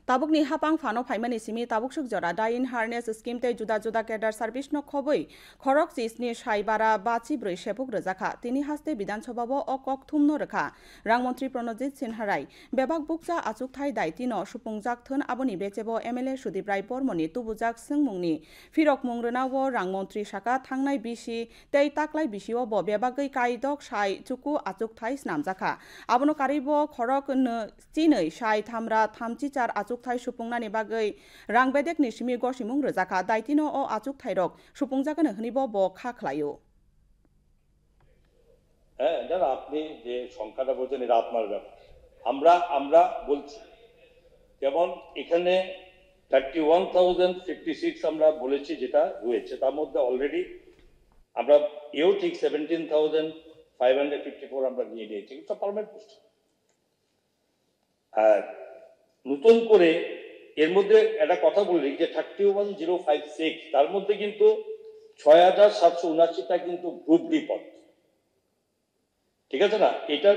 Tabukni hapang phano phaimani simi tabuk suk jora dain harness scheme te juda juda cadre service no khoboi khorok sisni saibara bachi broi sepuk rojaka tini haste Bidhan Sabha bo okok thumno rekha rangmantri Pranajit Sinharai bebak bukja achuk thai daiti no supungjak thon aboni bechebo MLA Sudip Rai Bormoni tubujak singmungni firok mungrena wo rangmantri saka thangnai bisi tei taklai bisi o bo bebagai kaidok sai chuku achuk thai snamjaka abono karibo khorok chinei sai thamra thamchi char achuk thai supungnani bagai rangbedek ni simi gosimung rojaka daitino o achuk thairok supungjakano hnibo bo kha khlaio হ্যাঁ দাদা আপনি যে সংখ্যাটা বলছেন এটা আপনার ব্যাপার আমরা বলছি যেমন এখানে 31,056 আমরা বলেছি যেটা হয়েছে তার মধ্যে অলরেডি আমরা এও ঠিক 17,554 আমরা নিয়ে নিয়েছি এটা পার্মানেন্ট পোস্ট আর নতুন করে এর মধ্যে একটা কথা বলি যে 31,056 তার মধ্যে কিন্তু 6,779টা কিন্তু গ্রুপ ডি পদ ঠিক আছে না এটা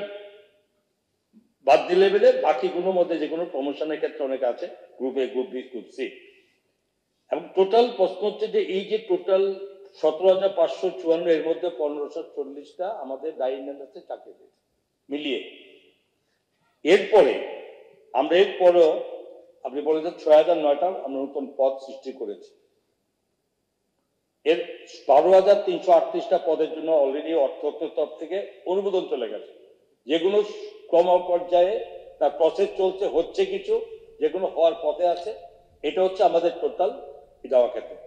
বাদ দিলে বেলে বাকিগুলোর মধ্যে যে কোনো প্রমোশনের ক্ষেত্রে অনেক আছে group A group B group C এবং টোটাল প্রশ্ন হচ্ছে যে এই যে টোটাল 17,554 এর মধ্যে 1,540টা আমাদের ডাইনামিক্সে চাকরি পেয়েছে মিলিয়ে এরপরে আমরা এরপরেও আপনি বলেন যে 6,009টা আমরা নতুন পদ সৃষ্টি করেছি এর 12,338টা পদের জন্য অলরেডি অর্থ তরফ থেকে অনুমোদন চলে গেছে যেগুলো ক্রম পর্যায়ে তার প্রসেস চলছে হচ্ছে কিছু যেগুলো হওয়ার পথে আছে এটা হচ্ছে আমাদের টোটাল দেওয়া ক্ষেত্রে